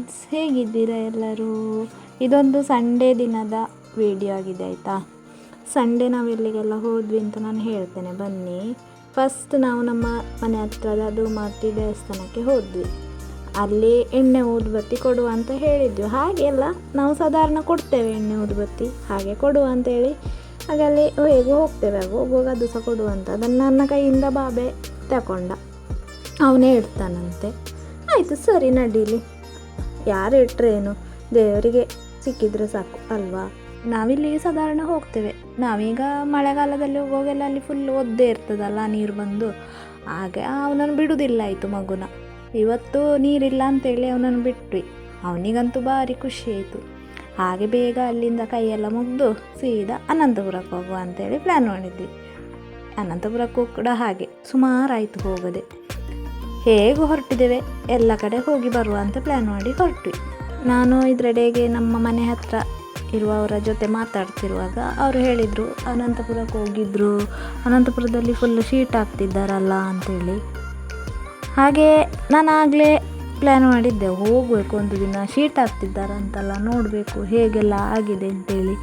Friends, ಹೇಗಿದ್ದೀರಾ ಎಲ್ಲರೂ? ಇದೊಂದು ಸಂಡೇ ದಿನದ ವಿಡಿಯೋ ಆಗಿದೆ ಆಯಿತಾ. ಸಂಡೇ ನಾವೆಲ್ಲಿಗೆಲ್ಲ ಹೋದ್ವಿ ಅಂತ ನಾನು ಹೇಳ್ತೇನೆ, ಬನ್ನಿ. ಫಸ್ಟ್ ನಾವು ನಮ್ಮ ಮನೆ ಹತ್ರದ ಧೂಮಾರ್ತಿ ದೇವಸ್ಥಾನಕ್ಕೆ ಹೋದ್ವಿ. ಅಲ್ಲಿ ಎಣ್ಣೆ ಊದುಬತ್ತಿ ಕೊಡುವ ಅಂತ ಹೇಳಿದ್ವಿ. ಹಾಗೆಲ್ಲ ನಾವು ಸಾಧಾರಣ ಕೊಡ್ತೇವೆ ಎಣ್ಣೆ ಊದುಬತ್ತಿ, ಹಾಗೆ ಕೊಡುವ ಅಂತೇಳಿ ಹಾಗೆ ಅಲ್ಲಿ ಹೇಗೂ ಹೋಗ್ತೇವೆ, ಹೋಗುವಾಗ ಅದು ಸಹ ಕೊಡುವ ಅಂತ. ಅದನ್ನು ನನ್ನ ಕೈಯಿಂದ ಬಾಬೆ ತಗೊಂಡ, ಅವನೇ ಇಡ್ತಾನಂತೆ. ಆಯಿತು ಸರಿ, ನಡೀಲಿ, ಯಾರು ಇಟ್ಟರೇನು, ದೇವರಿಗೆ ಸಿಕ್ಕಿದ್ರೆ ಸಾಕು ಅಲ್ವಾ. ನಾವಿಲ್ಲಿಗೆ ಸಾಧಾರಣ ಹೋಗ್ತೇವೆ. ನಾವೀಗ ಮಳೆಗಾಲದಲ್ಲಿ ಹೋಗುವಾಗೆಲ್ಲ ಅಲ್ಲಿ ಫುಲ್ ಒದ್ದೆ ಇರ್ತದಲ್ಲ ನೀರು ಬಂದು, ಹಾಗೆ ಅವನನ್ನು ಬಿಡುವುದಿಲ್ಲ ಆಯಿತು ಮಗುನ. ಇವತ್ತು ನೀರಿಲ್ಲ ಅಂತೇಳಿ ಅವನನ್ನು ಬಿಟ್ವಿ. ಅವನಿಗಂತೂ ಭಾರಿ ಖುಷಿ ಆಯಿತು. ಹಾಗೆ ಬೇಗ ಅಲ್ಲಿಂದ ಕೈಯೆಲ್ಲ ಮುಗಿದು ಸೀದಾ ಅನಂತಪುರಕ್ಕೆ ಹೋಗುವ ಅಂತೇಳಿ ಪ್ಲ್ಯಾನ್ ಮಾಡಿದ್ವಿ. ಅನಂತಪುರಕ್ಕೂ ಕೂಡ ಹಾಗೆ ಸುಮಾರಾಯಿತು ಹೋಗದೆ. ಹೇಗೂ ಹೊರಟಿದ್ದೇವೆ, ಎಲ್ಲ ಕಡೆ ಹೋಗಿ ಬರುವ ಅಂತ ಪ್ಲ್ಯಾನ್ ಮಾಡಿ ಹೊರಟ್ವಿ. ನಾನು ಇದರೆಡೆಗೆ ನಮ್ಮ ಮನೆ ಹತ್ತಿರ ಇರುವವರ ಜೊತೆ ಮಾತಾಡ್ತಿರುವಾಗ ಅವರು ಹೇಳಿದರು, ಅನಂತಪುರಕ್ಕೆ ಹೋಗಿದ್ರು, ಅನಂತಪುರದಲ್ಲಿ ಫುಲ್ಲು ಶೀಟ್ ಹಾಕ್ತಿದ್ದಾರಲ್ಲ ಅಂತೇಳಿ. ಹಾಗೆ ನಾನು ಆಗಲೇ ಪ್ಲ್ಯಾನ್ ಮಾಡಿದ್ದೆ, ಹೋಗಬೇಕು ಒಂದು ದಿನ, ಶೀಟ್ ಹಾಕ್ತಿದ್ದಾರಂತಲ್ಲ, ನೋಡಬೇಕು ಹೇಗೆಲ್ಲ ಆಗಿದೆ ಅಂತೇಳಿ.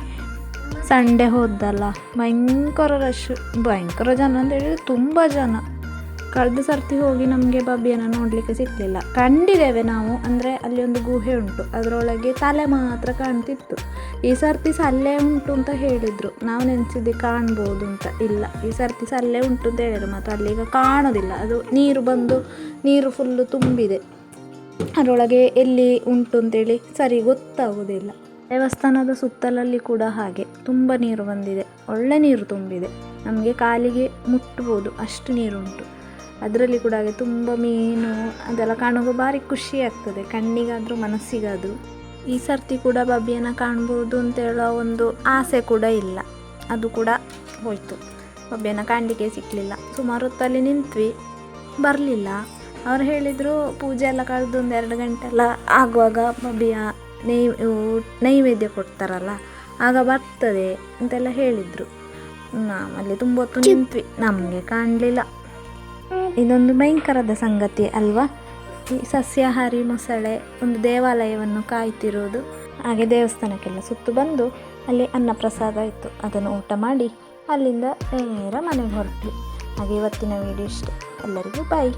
ಸಂಡೇ ಹೋದಲ್ಲ, ಭಯಂಕರ ರಶ್, ಭಯಂಕರ ಜನ ಅಂತೇಳಿದರೆ ತುಂಬ ಜನ. ಕಳೆದ ಸರ್ತಿ ಹೋಗಿ ನಮಗೆ ಬಬ್ಬಿಯನ್ನು ನೋಡಲಿಕ್ಕೆ ಸಿಗಲಿಲ್ಲ. ಕಂಡಿದ್ದೇವೆ ನಾವು, ಅಂದರೆ ಅಲ್ಲಿ ಒಂದು ಗುಹೆ ಉಂಟು, ಅದರೊಳಗೆ ತಲೆ ಮಾತ್ರ ಕಾಣ್ತಿತ್ತು. ಈ ಸರ್ತಿ ಸಲ್ಲೆ ಉಂಟು ಅಂತ ಹೇಳಿದರು. ನಾವು ನೆನೆಸಿದ್ದೆ ಕಾಣ್ಬೋದು ಅಂತ, ಇಲ್ಲ, ಈ ಸರ್ತಿ ಸಲ್ಲೆ ಉಂಟು ಅಂತ ಹೇಳಿದರು. ಮತ್ತು ಅಲ್ಲೀಗ ಕಾಣೋದಿಲ್ಲ, ಅದು ನೀರು ಬಂದು ನೀರು ಫುಲ್ಲು ತುಂಬಿದೆ. ಅದರೊಳಗೆ ಎಲ್ಲಿ ಉಂಟು ಅಂತೇಳಿ ಸರಿ ಗೊತ್ತಾಗೋದಿಲ್ಲ. ದೇವಸ್ಥಾನದ ಸುತ್ತಲಲ್ಲಿ ಕೂಡ ಹಾಗೆ ತುಂಬ ನೀರು ಬಂದಿದೆ, ಒಳ್ಳೆ ನೀರು ತುಂಬಿದೆ, ನಮಗೆ ಕಾಲಿಗೆ ಮುಟ್ಬೋದು ಅಷ್ಟು ನೀರುಂಟು. ಅದರಲ್ಲಿ ಕೂಡ ಹಾಗೆ ತುಂಬ ಮೀನು ಅದೆಲ್ಲ ಕಾಣುವಾಗ ಭಾರಿ ಖುಷಿ ಆಗ್ತದೆ, ಕಣ್ಣಿಗಾದರೂ ಮನಸ್ಸಿಗಾದರೂ. ಈ ಸರ್ತಿ ಕೂಡ ಬಬ್ಬಿಯನ್ನು ಕಾಣ್ಬೋದು ಅಂತ ಹೇಳೋ ಒಂದು ಆಸೆ ಕೂಡ ಇಲ್ಲ, ಅದು ಕೂಡ ಹೋಯಿತು. ಬಬ್ಬಿಯನ್ನು ಕಾಣಲಿಕ್ಕೆ ಸಿಕ್ಕಲಿಲ್ಲ. ಸುಮಾರು ಹೊತ್ತಲ್ಲಿ ನಿಂತ್ವಿ, ಬರಲಿಲ್ಲ. ಅವ್ರು ಹೇಳಿದರು ಪೂಜೆ ಎಲ್ಲ ಕಳೆದು ಒಂದು 2 ಗಂಟೆ ಎಲ್ಲ ಆಗುವಾಗ ಬಬ್ಬಿಯ ನೈವೇದ್ಯ ಕೊಡ್ತಾರಲ್ಲ, ಆಗ ಬರ್ತದೆ ಅಂತೆಲ್ಲ ಹೇಳಿದರು. ನಾವಲ್ಲಿ ತುಂಬ ಹೊತ್ತು ನಿಂತ್ವಿ, ನಮಗೆ ಕಾಣಲಿಲ್ಲ. ಇದೊಂದು ಭಯಂಕರದ ಸಂಗತಿ ಅಲ್ವಾ, ಈ ಸಸ್ಯಾಹಾರಿ ಮೊಸಳೆ ಒಂದು ದೇವಾಲಯವನ್ನು ಕಾಯ್ತಿರೋದು. ಹಾಗೆ ದೇವಸ್ಥಾನಕ್ಕೆಲ್ಲ ಸುತ್ತು ಬಂದು ಅಲ್ಲಿ ಅನ್ನ ಪ್ರಸಾದ ಇತ್ತು, ಅದನ್ನು ಊಟ ಮಾಡಿ ಅಲ್ಲಿಂದ ನೇರ ಮನೆಗೆ ಹೊರಟ್ವಿ. ಹಾಗೆ ಇವತ್ತಿನ ವಿಡಿಯೋ ಇಷ್ಟೇ. ಎಲ್ಲರಿಗೂ ಬಾಯ್.